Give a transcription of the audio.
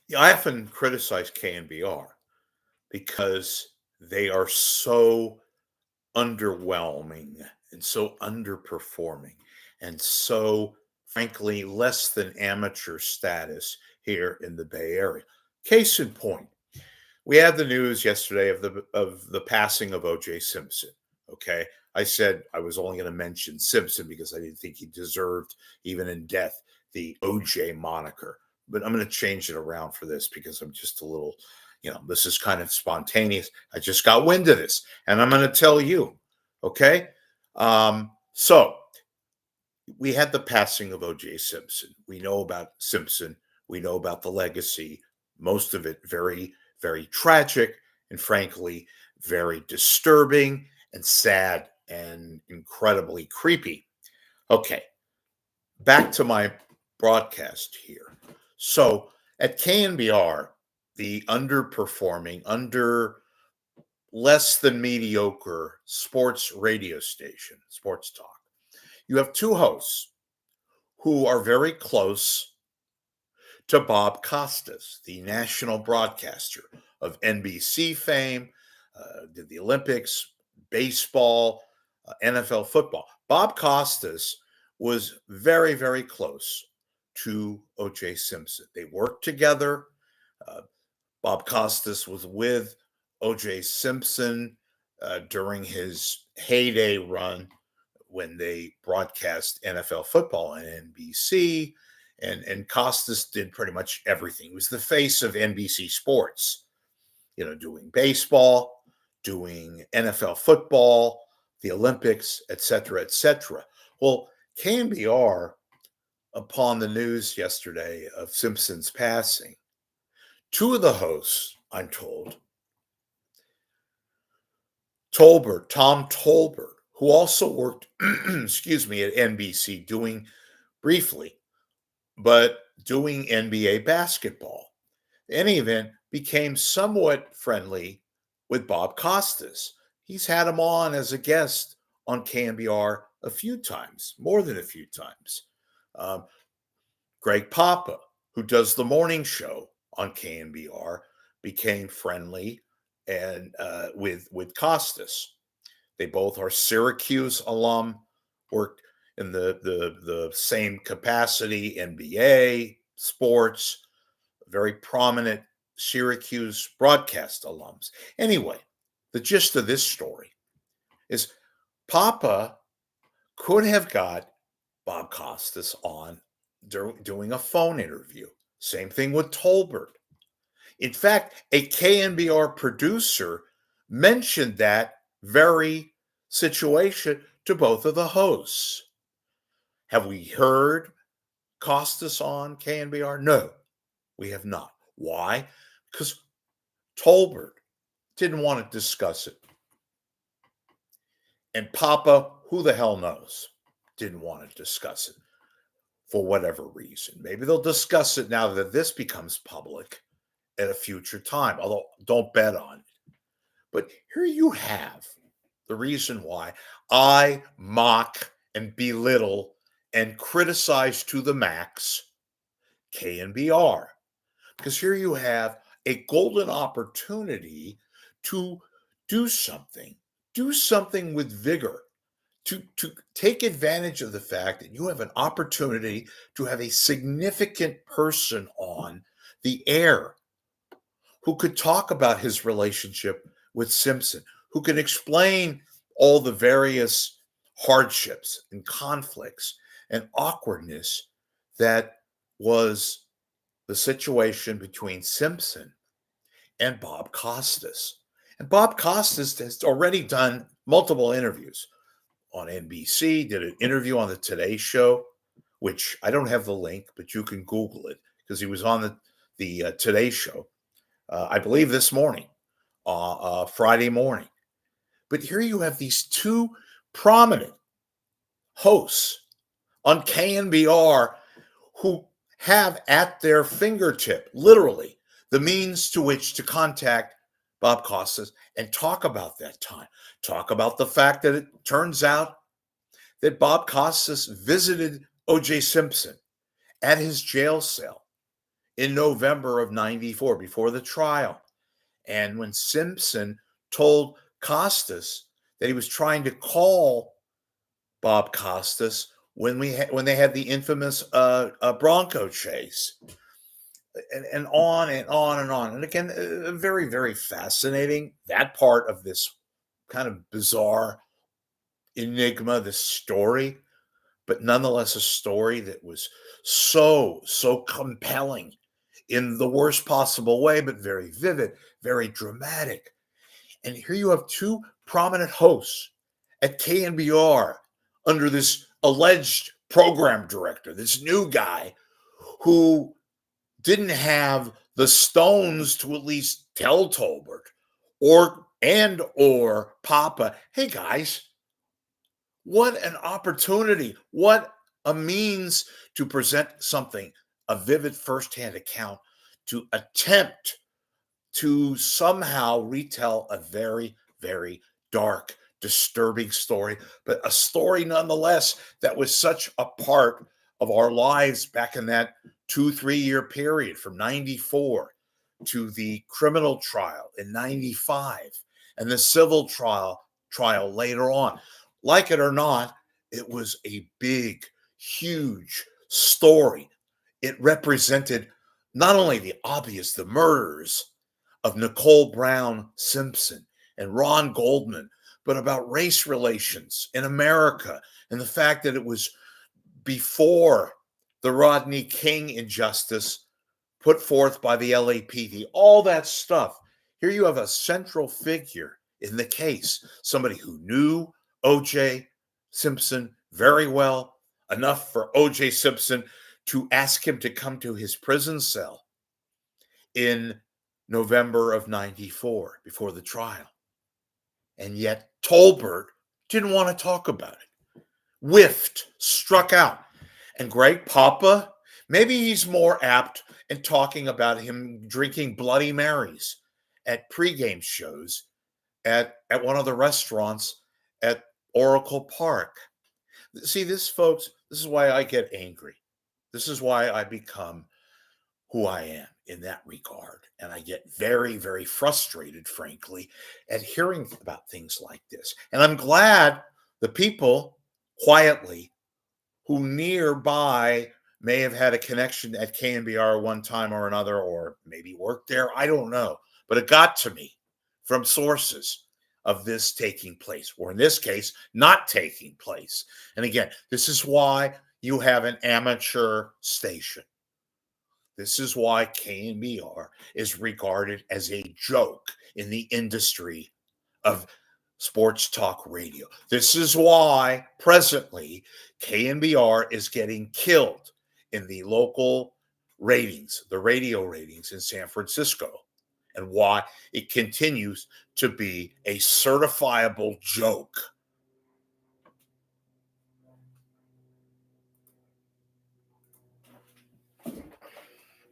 Yeah, I often criticize KNBR because they are so underwhelming and so underperforming and so, frankly, less than amateur status here in the Bay Area. Case in point, we had the news yesterday of the passing of O.J. Simpson. Okay, I said I was only going to mention Simpson because I didn't think he deserved, even in death, the O.J. moniker. But I'm going to change it around for this because I'm just a little, this is kind of spontaneous. I just got wind of this, and I'm going to tell you. Okay, so we had the passing of O.J. Simpson. We know about Simpson. We know about the legacy. Most of it very, very tragic and frankly, very disturbing and sad and incredibly creepy. Okay, back to my broadcast here. So at KNBR, the underperforming, under less than mediocre sports radio station, Sports Talk, you have two hosts who are very close to Bob Costas, the national broadcaster of NBC fame, did the Olympics, baseball, NFL football. Bob Costas was very, very close to O.J. Simpson. They worked together. Uh, Bob Costas was with O.J. Simpson during his heyday run when they broadcast NFL football on NBC. And Costas did pretty much everything. He was the face of NBC Sports, doing baseball, doing NFL football, the Olympics, et cetera, et cetera. Well, KNBR, upon the news yesterday of Simpson's passing, two of the hosts, I'm told, Tom Tolbert, who also worked, excuse me, at NBC doing NBA basketball. In any event, became somewhat friendly with Bob Costas. He's had him on as a guest on KNBR a few times, more than a few times. Greg Papa, who does the morning show on KNBR, became friendly and with Costas. They both are Syracuse alum, worked in the same capacity, NBA, sports, very prominent Syracuse broadcast alums. Anyway, the gist of this story is Papa could have got Bob Costas on doing a phone interview. Same thing with Tolbert. In fact, a KNBR producer mentioned that very situation to both of the hosts. Have we heard Costas on KNBR? No, we have not. Why? Because Tolbert didn't want to discuss it. And Papa, who the hell knows, didn't want to discuss it for whatever reason. Maybe they'll discuss it now that this becomes public at a future time, although don't bet on it. But here you have the reason why I mock and belittle and criticize to the max KNBR. Because here you have a golden opportunity to do something with vigor, to take advantage of the fact that you have an opportunity to have a significant person on the air who could talk about his relationship with Simpson, who can explain all the various hardships and conflicts and awkwardness that was the situation between Simpson and Bob Costas. And Bob Costas has already done multiple interviews on NBC, did an interview on the Today Show, which I don't have the link, but you can Google it because he was on the Today Show, I believe this morning, Friday morning. But here you have these two prominent hosts on KNBR who have at their fingertip, literally, the means to which to contact Bob Costas and talk about that time. Talk about the fact that it turns out that Bob Costas visited O.J. Simpson at his jail cell in November of 94 before the trial. And when Simpson told Costas that he was trying to call Bob Costas when they had the infamous Bronco chase, and on and on and on. And again, very, very fascinating, that part of this kind of bizarre enigma, this story, but nonetheless a story that was so compelling in the worst possible way, but very vivid, very dramatic. And here you have two prominent hosts at KNBR under this alleged program director, this new guy who didn't have the stones to at least tell Tolbert or Papa, hey guys, what an opportunity, what a means to present something, a vivid firsthand account, to attempt to somehow retell a very, very dark, disturbing story, but a story nonetheless that was such a part of our lives back in that 2-3 year period from 94 to the criminal trial in 95 and the civil trial later on. Like it or not, it was a big, huge story. It represented not only the obvious, the murders of Nicole Brown Simpson and Ron Goldman, but about race relations in America and the fact that it was before the Rodney King injustice put forth by the LAPD, all that stuff. Here you have a central figure in the case, somebody who knew OJ Simpson very well, enough for OJ Simpson to ask him to come to his prison cell in November of 94 before the trial. And yet Tolbert didn't want to talk about it, whiffed, struck out. And Greg Papa, maybe he's more apt in talking about him drinking Bloody Marys at pregame shows at one of the restaurants at Oracle Park. See, folks, this is why I get angry. This is why I become who I am in that regard. And I get very, very frustrated, frankly, at hearing about things like this. And I'm glad the people quietly who nearby may have had a connection at KNBR one time or another, or maybe worked there. I don't know. But it got to me from sources of this taking place, or in this case, not taking place. And again, this is why you have an amateur station. This is why KNBR is regarded as a joke in the industry of sports talk radio. This is why presently KNBR is getting killed in the local ratings, the radio ratings in San Francisco, and why it continues to be a certifiable joke